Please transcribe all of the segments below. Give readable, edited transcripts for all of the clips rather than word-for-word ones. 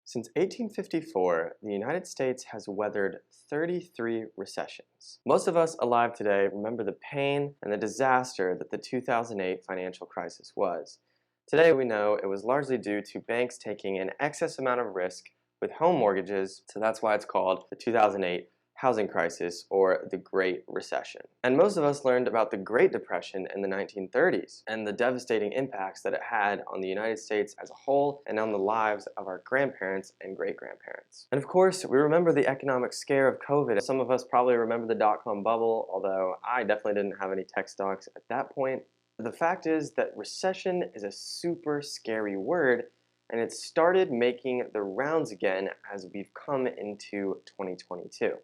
Since 1854, the United States has weathered 33 recessions. Most of us alive today remember the pain and the disaster that the 2008 financial crisis was. Today we know it was largely due to banks taking an excess amount of risk with home mortgages, so that's why it's called the 2008 housing crisis or the Great Recession. And most of us learned about the Great Depression in the 1930s and the devastating impacts that it had on the United States as a whole and on the lives of our grandparents and great-grandparents. And of course, we remember the economic scare of COVID. Some of us probably remember the dot-com bubble, although I definitely didn't have any tech stocks at that point. The fact is that recession is a super scary word, and it started making the rounds again as we've come into 2022.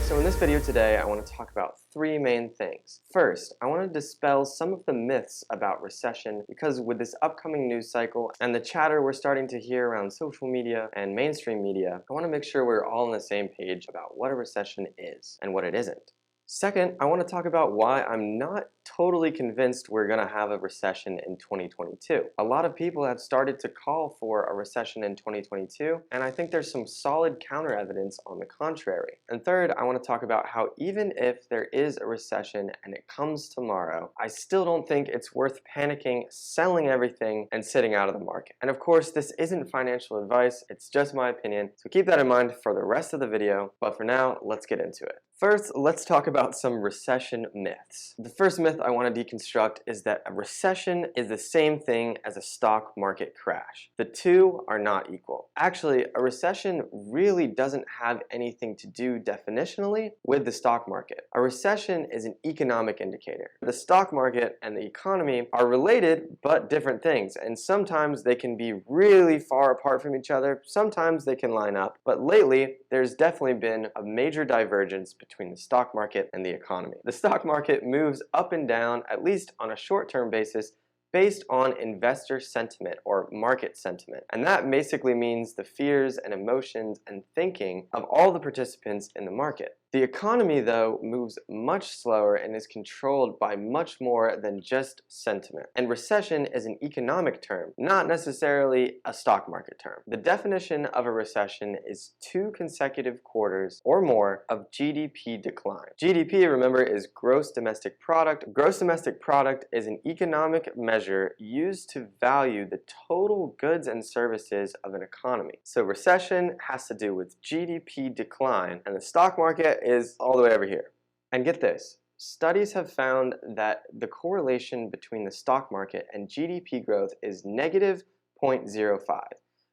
So in this video today, I want to talk about three main things. First, I want to dispel some of the myths about recession because with this upcoming news cycle and the chatter we're starting to hear around social media and mainstream media, I want to make sure we're all on the same page about what a recession is and what it isn't. Second, I want to talk about why I'm not totally convinced we're going to have a recession in 2022. A lot of people have started to call for a recession in 2022, and I think there's some solid counter evidence on the contrary. And third, I want to talk about how even if there is a recession and it comes tomorrow, I still don't think it's worth panicking, selling everything, and sitting out of the market. And of course, this isn't financial advice, it's just my opinion, so keep that in mind for the rest of the video, but for now, let's get into it. First, let's talk about some recession myths. The first myth I want to deconstruct is that a recession is the same thing as a stock market crash. The two are not equal. Actually, a recession really doesn't have anything to do definitionally with the stock market. A recession is an economic indicator. The stock market and the economy are related but different things, and sometimes they can be really far apart from each other, sometimes they can line up, but lately there's definitely been a major divergence between the stock market and the economy. The stock market moves up and down, at least on a short-term basis, based on investor sentiment or market sentiment. And that basically means the fears and emotions and thinking of all the participants in the market. The economy, though, moves much slower and is controlled by much more than just sentiment. And recession is an economic term, not necessarily a stock market term. The definition of a recession is 2 consecutive quarters or more of GDP decline. GDP, remember, is gross domestic product. Gross domestic product is an economic measure used to value the total goods and services of an economy. So recession has to do with GDP decline, and the stock market is all the way over here. And get this, studies have found that the correlation between the stock market and GDP growth is negative 0.05,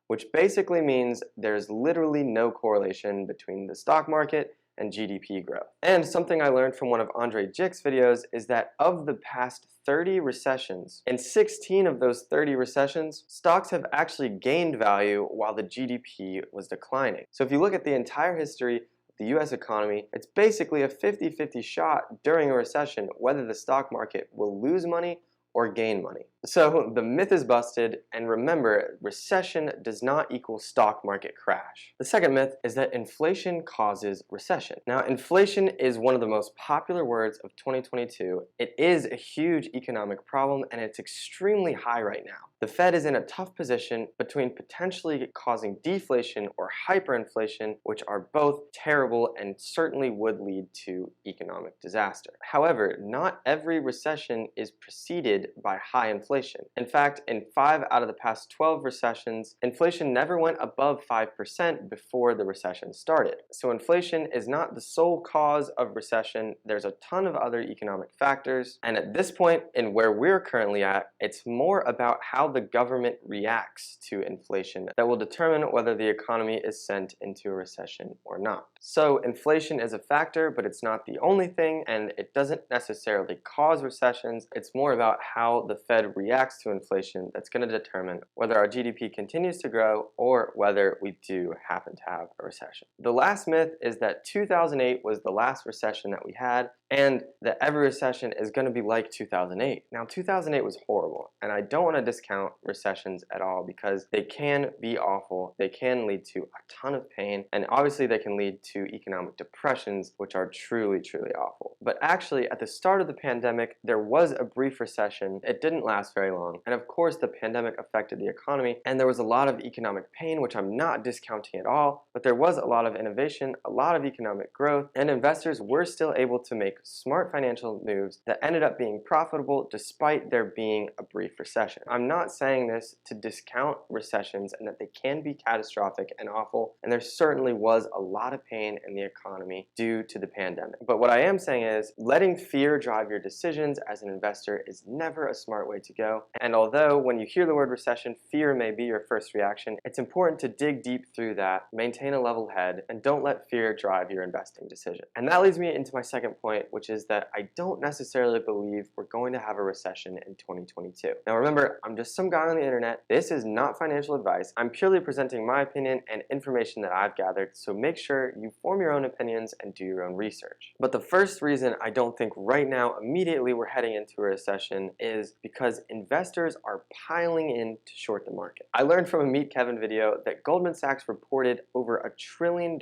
which basically means there's literally no correlation between the stock market and GDP growth. And something I learned from one of Andre Jick's videos is that of the past 30 recessions, in 16 of those 30 recessions, stocks have actually gained value while the GDP was declining. So if you look at the entire history the US economy, it's basically a 50-50 shot during a recession whether the stock market will lose money or gain money. So the myth is busted, and remember, recession does not equal stock market crash. The second myth is that inflation causes recession. Now, inflation is one of the most popular words of 2022. It is a huge economic problem, and it's extremely high right now. The Fed is in a tough position between potentially causing deflation or hyperinflation, which are both terrible and certainly would lead to economic disaster. However, not every recession is preceded by high inflation. In fact, in 5 out of the past 12 recessions, inflation never went above 5% before the recession started. So inflation is not the sole cause of recession. There's a ton of other economic factors, and at this point in where we're currently at, it's more about how the government reacts to inflation that will determine whether the economy is sent into a recession or not. So inflation is a factor, but it's not the only thing, and it doesn't necessarily cause recessions. It's more about how the Fed reacts to inflation that's going to determine whether our GDP continues to grow or whether we do happen to have a recession. The last myth is that 2008 was the last recession that we had. and that every recession is going to be like 2008. Now, 2008 was horrible, and I don't want to discount recessions at all because they can be awful, they can lead to a ton of pain, and obviously they can lead to economic depressions, which are truly, truly awful. But actually, at the start of the pandemic, there was a brief recession. It didn't last very long, and of course, the pandemic affected the economy, and there was a lot of economic pain, which I'm not discounting at all, but there was a lot of innovation, a lot of economic growth, and investors were still able to make smart financial moves that ended up being profitable despite there being a brief recession. I'm not saying this to discount recessions and that they can be catastrophic and awful, and there certainly was a lot of pain in the economy due to the pandemic. But what I am saying is letting fear drive your decisions as an investor is never a smart way to go. And although when you hear the word recession, fear may be your first reaction, it's important to dig deep through that, maintain a level head, and don't let fear drive your investing decision. And that leads me into my second point, which is that I don't necessarily believe we're going to have a recession in 2022. Now remember, I'm just some guy on the internet. This is not financial advice. I'm purely presenting my opinion and information that I've gathered, so make sure you form your own opinions and do your own research. But the first reason I don't think right now immediately we're heading into a recession is because investors are piling in to short the market. I learned from a Meet Kevin video that Goldman Sachs reported over $1 trillion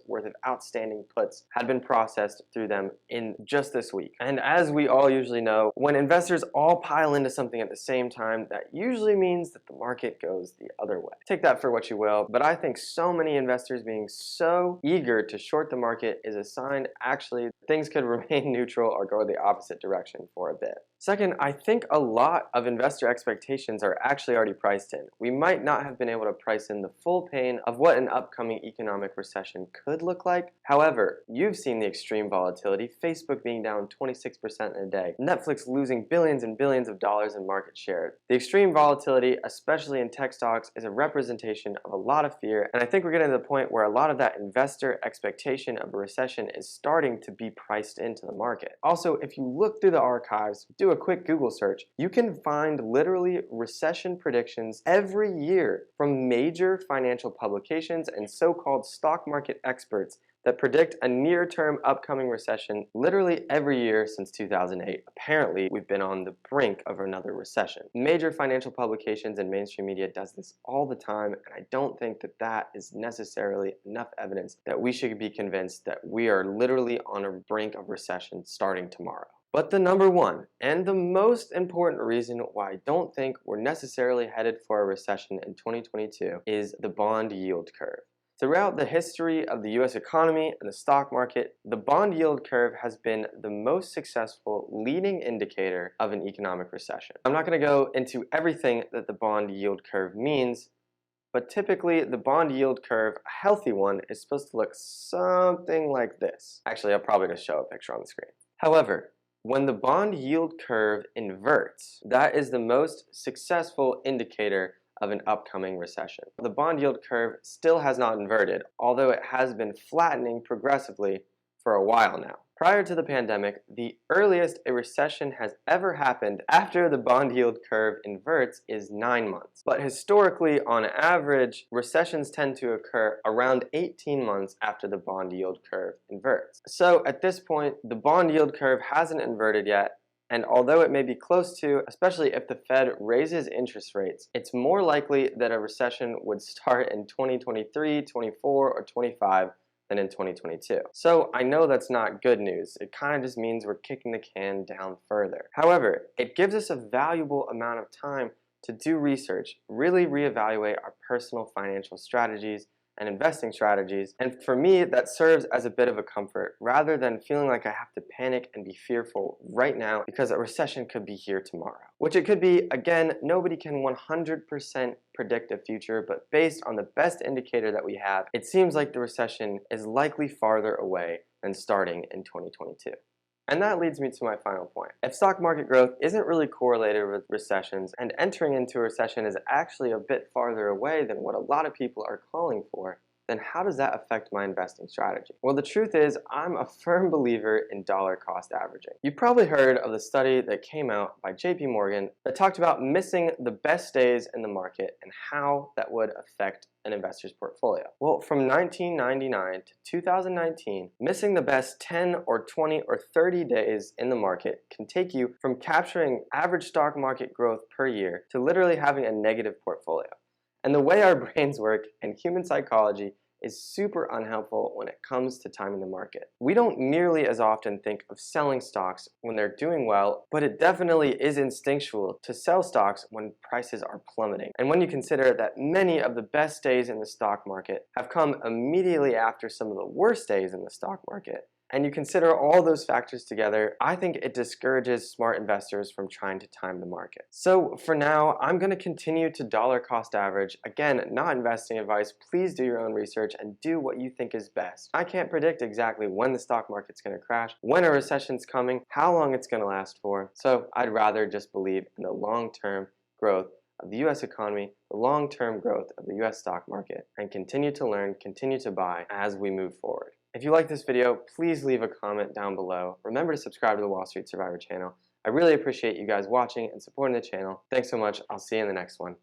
worth of outstanding puts had been processed through them in just this week. And as we all usually know, when investors all pile into something at the same time, that usually means that the market goes the other way. Take that for what you will, but I think so many investors being so eager to short the market is a sign actually things could remain neutral or go the opposite direction for a bit. Second, I think a lot of investor expectations are actually already priced in. We might not have been able to price in the full pain of what an upcoming economic recession could look like. However, you've seen the extreme volatility, Facebook being down 26% in a day, Netflix losing billions and billions of dollars in market share. The extreme volatility, especially in tech stocks, is a representation of a lot of fear, and I think we're getting to the point where a lot of that investor expectation of a recession is starting to be priced into the market. Also, if you look through the archives, do a quick Google search, you can find literally recession predictions every year from major financial publications and so-called stock market experts that predict a near-term upcoming recession literally every year since 2008. Apparently, we've been on the brink of another recession. Major financial publications and mainstream media does this all the time, and I don't think that that is necessarily enough evidence that we should be convinced that we are literally on a brink of recession starting tomorrow. But the number one and the most important reason why I don't think we're necessarily headed for a recession in 2022 is the bond yield curve. Throughout the history of the US economy and the stock market, the bond yield curve has been the most successful leading indicator of an economic recession. I'm not going to go into everything that the bond yield curve means, but typically the bond yield curve, a healthy one, is supposed to look something like this. Actually, I'll probably just show a picture on the screen. However, when the bond yield curve inverts, that is the most successful indicator of an upcoming recession. The bond yield curve still has not inverted, although it has been flattening progressively for a while now. Prior to the pandemic, the earliest a recession has ever happened after the bond yield curve inverts is 9 months. But historically, on average, recessions tend to occur around 18 months after the bond yield curve inverts. So at this point, the bond yield curve hasn't inverted yet, and although it may be close to, especially if the Fed raises interest rates, it's more likely that a recession would start in 2023, 24, or 25 than in 2022. So I know that's not good news. It kind of just means we're kicking the can down further. However, it gives us a valuable amount of time to do research, really reevaluate our personal financial strategies and investing strategies, and for me that serves as a bit of a comfort rather than feeling like I have to panic and be fearful right now because a recession could be here tomorrow. Which it could be. Again, nobody can 100% predict the future, but based on the best indicator that we have, it seems like the recession is likely farther away than starting in 2022. And that leads me to my final point. If stock market growth isn't really correlated with recessions, and entering into a recession is actually a bit farther away than what a lot of people are calling for, then how does that affect my investing strategy? Well, the truth is, I'm a firm believer in dollar cost averaging. You probably heard of the study that came out by JP Morgan that talked about missing the best days in the market and how that would affect an investor's portfolio. Well, from 1999 to 2019, missing the best 10 or 20 or 30 days in the market can take you from capturing average stock market growth per year to literally having a negative portfolio. And the way our brains work and human psychology is super unhelpful when it comes to timing the market. We don't nearly as often think of selling stocks when they're doing well, but it definitely is instinctual to sell stocks when prices are plummeting. And when you consider that many of the best days in the stock market have come immediately after some of the worst days in the stock market, and you consider all those factors together, I think it discourages smart investors from trying to time the market. So for now, I'm going to continue to dollar cost average. Again, not investing advice. Please do your own research and do what you think is best. I can't predict exactly when the stock market's going to crash, when a recession's coming, how long it's going to last for. So I'd rather just believe in the long-term growth of the US economy, the long-term growth of the US stock market, and continue to learn, continue to buy as we move forward. If you like this video, please leave a comment down below. Remember to subscribe to the Wall Street Survivor channel. I really appreciate you guys watching and supporting the channel. Thanks so much. I'll see you in the next one.